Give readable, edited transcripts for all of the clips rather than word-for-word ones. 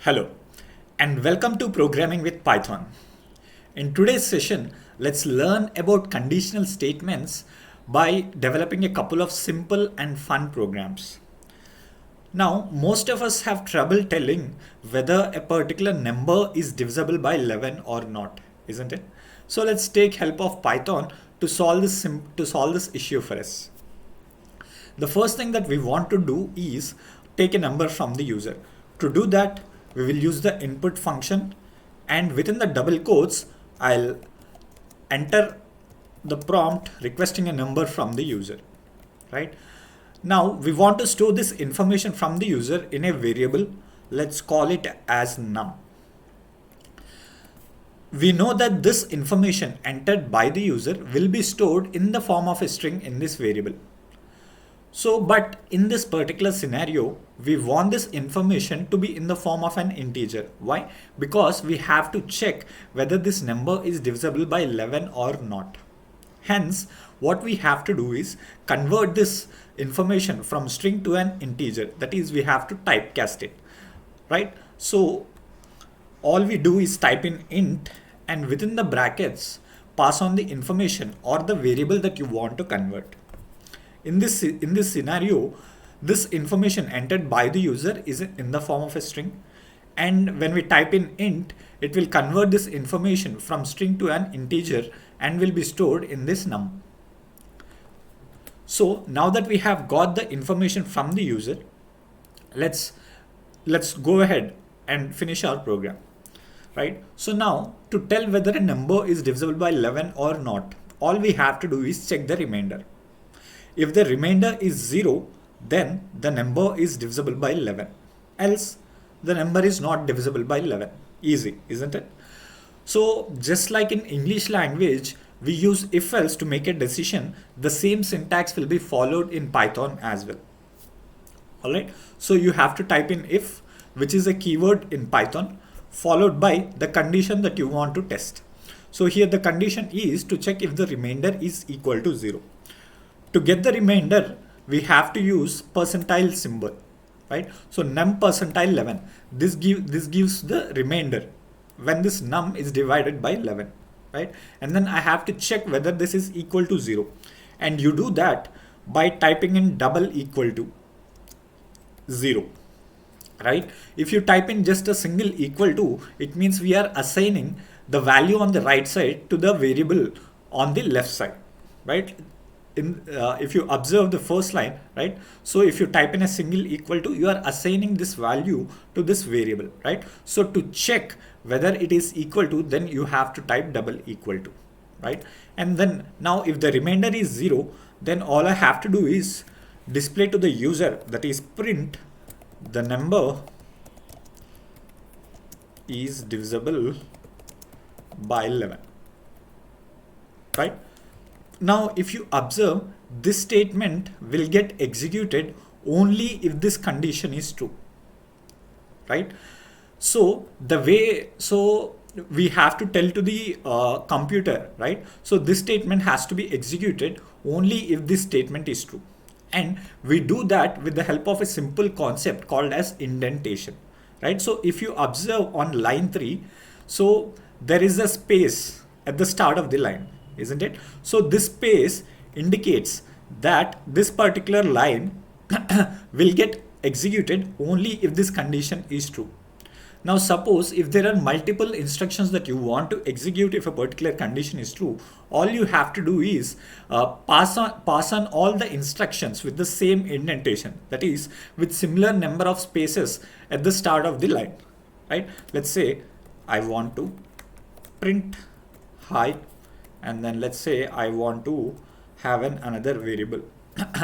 Hello, and welcome to Programming with Python. In today's session, let's learn about conditional statements by developing a couple of simple and fun programs. Now, most of us have trouble telling whether a particular number is divisible by 11 or not, isn't it? So let's take help of Python to solve this issue for us. The first thing that we want to do is take a number from the user. To do that, we will use the input function, and within the double quotes, I'll enter the prompt requesting a number from the user, right? Now we want to store this information from the user in a variable. Let's call it as num. We know that this information entered by the user will be stored in the form of a string in this variable. So, but in this particular scenario, we want this information to be in the form of an integer. Why? Because we have to check whether this number is divisible by 11 or not. Hence, what we have to do is convert this information from string to an integer. That is, we have to typecast it, right? So, all we do is type in int, and within the brackets, pass on the information or the variable that you want to convert. In this scenario, this information entered by the user is in the form of a string, and when we type in int, it will convert this information from string to an integer and will be stored in this num. So now that we have got the information from the user, let's go ahead and finish our program, right? So now to tell whether a number is divisible by 11 or not, all we have to do is check the remainder. If the remainder is 0, then the number is divisible by 11. Else, the number is not divisible by 11. Easy, isn't it? So, just like in English language, we use if-else to make a decision. The same syntax will be followed in Python as well. Alright, so you have to type in if, which is a keyword in Python, followed by the condition that you want to test. So here the condition is to check if the remainder is equal to 0. To get the remainder, we have to use percentile symbol, right? So num percentile 11. This gives the remainder when this num is divided by 11, right? And then I have to check whether this is equal to 0. And you do that by typing in double equal to 0, right? If you type in just a single equal to, it means we are assigning the value on the right side to the variable on the left side, right? If you observe the first line, right? So if you type in a single equal to, you are assigning this value to this variable, right? So to check whether it is equal to, then you have to type double equal to, right? And then now if the remainder is 0, then all I have to do is display to the user, that is print the number is divisible by 11, right? Now, if you observe, this statement will get executed only if this condition is true, right? So we have to tell to the computer, right? So this statement has to be executed only if this statement is true. And we do that with the help of a simple concept called as indentation, right? So if you observe on line 3, so there is a space at the start of the line, isn't it? So this space indicates that this particular line will get executed only if this condition is true. Now suppose if there are multiple instructions that you want to execute if a particular condition is true, all you have to do is pass on all the instructions with the same indentation, that is with similar number of spaces at the start of the line, right? Let's say I want to print hi, and then let's say I want to have another variable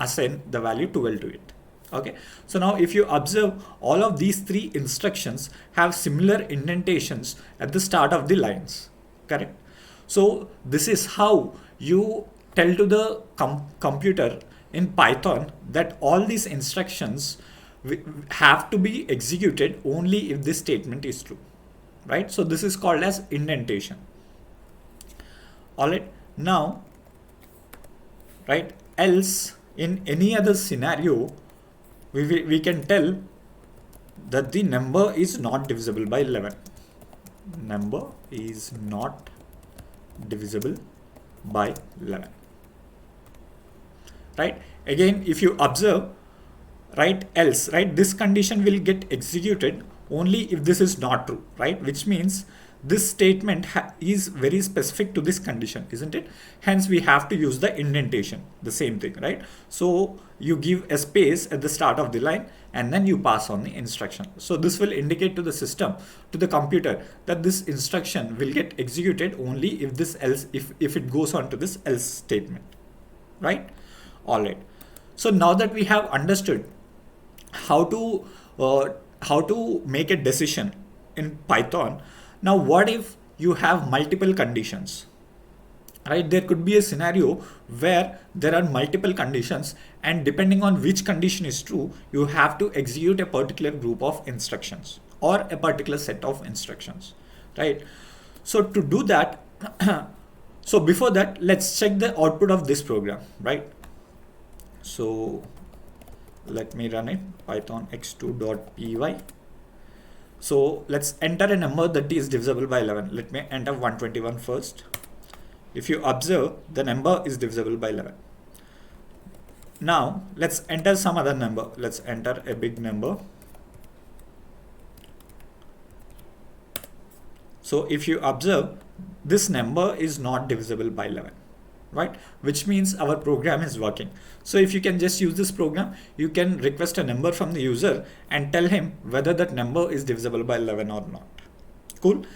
assign the value 12 to it. Okay, so now if you observe, all of these three instructions have similar indentations at the start of the lines, correct? So this is how you tell to the computer in Python that all these instructions have to be executed only if this statement is true, right? So this is called as indentation. All right, now, right, else in any other scenario, we can tell that the number is not divisible by 11. Number is not divisible by 11. Right? Again, if you observe, right, else, right, this condition will get executed only if this is not true, right? Which means this statement is very specific to this condition, isn't it? Hence, we have to use the indentation, the same thing, right? So you give a space at the start of the line and then you pass on the instruction. So this will indicate to the system, to the computer, that this instruction will get executed only if this else, if it goes on to this else statement, right? All right. So now that we have understood how to make a decision in Python, now what if you have multiple conditions, right? There could be a scenario where there are multiple conditions, and depending on which condition is true, you have to execute a particular group of instructions or a particular set of instructions, right? So to do that, so before that, let's check the output of this program, right? So let me run it, python x2.py. So let's enter a number that is divisible by 11. Let me enter 121 first. If you observe, the number is divisible by 11. Now let's enter some other number. Let's enter a big number. So if you observe, this number is not divisible by 11. Right? Which means our program is working. So if you can just use this program, you can request a number from the user and tell him whether that number is divisible by 11 or not. Cool.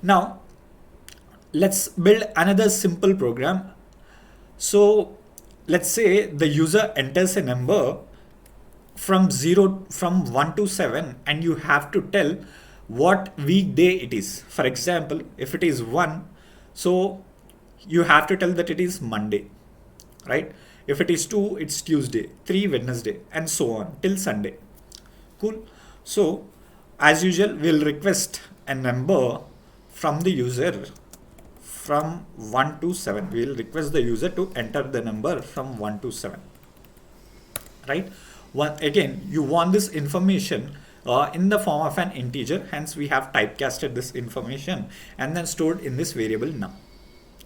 Now let's build another simple program. So let's say the user enters a number from 1 to 7, and you have to tell what weekday it is. For example, if it is 1, so you have to tell that it is Monday, right? If it is 2, it's Tuesday, 3, Wednesday, and so on till Sunday. Cool. So as usual, we'll request a number from the user from 1 to 7. We'll request the user to enter the number from 1 to 7, right? Again, you want this information in the form of an integer, hence we have typecasted this information and then stored in this variable num.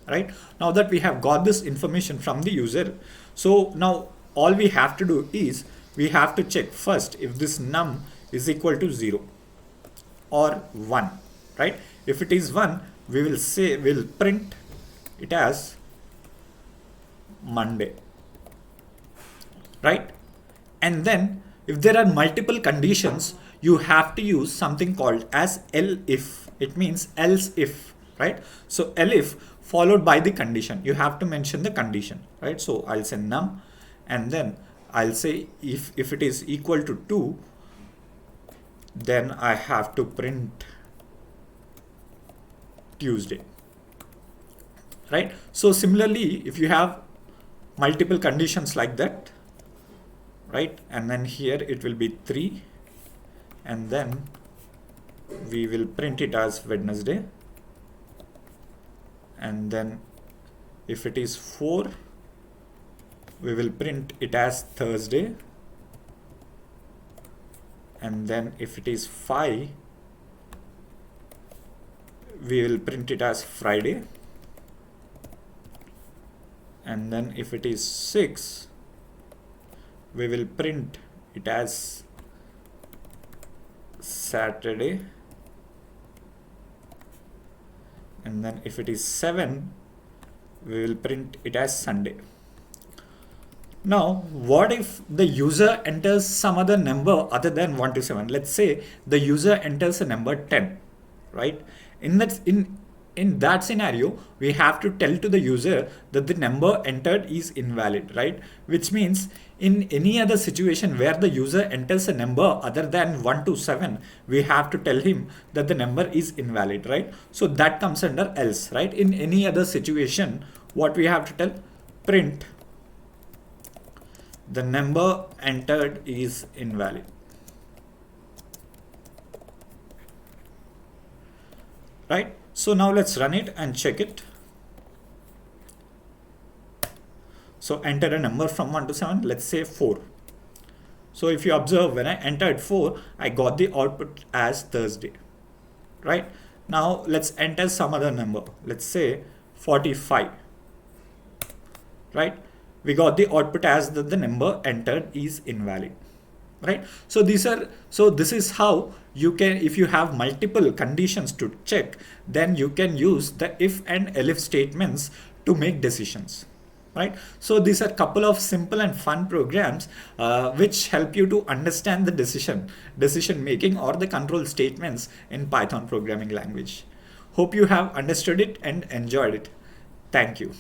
Right? Now that we have got this information from the user, so now all we have to do is we have to check first if this num is equal to 0 or 1, right? If it is 1, we'll print it as Monday, right? And then if there are multiple conditions, you have to use something called as elif. It means else if, right? So elif followed by the condition. You have to mention the condition, right? So I'll say num, and then I'll say if it is equal to 2, then I have to print Tuesday, right? So similarly, if you have multiple conditions like that, right, and then here it will be 3, and then we will print it as Wednesday, and then if it is 4, we will print it as Thursday, and then if it is 5, we will print it as Friday, and then if it is 6, we will print it as Saturday, and then if it is 7, we will print it as Sunday. Now, what if the user enters some other number other than 1 to 7? Let's say the user enters a number 10, right? In that scenario, we have to tell to the user that the number entered is invalid, right? Which means in any other situation where the user enters a number other than 1 to 7, we have to tell him that the number is invalid, right? So that comes under else, right? In any other situation, what we have to tell? Print the number entered is invalid, right? So now let's run it and check it. So enter a number from 1 to 7, let's say 4. So if you observe, when I entered 4, I got the output as Thursday, right? Now let's enter some other number. Let's say 45, right? We got the output as the number entered is invalid, right? So this is how you can, if you have multiple conditions to check, then you can use the if and elif statements to make decisions, right? So these are couple of simple and fun programs which help you to understand the decision making or the control statements in Python programming language. Hope you have understood it and enjoyed it. Thank you.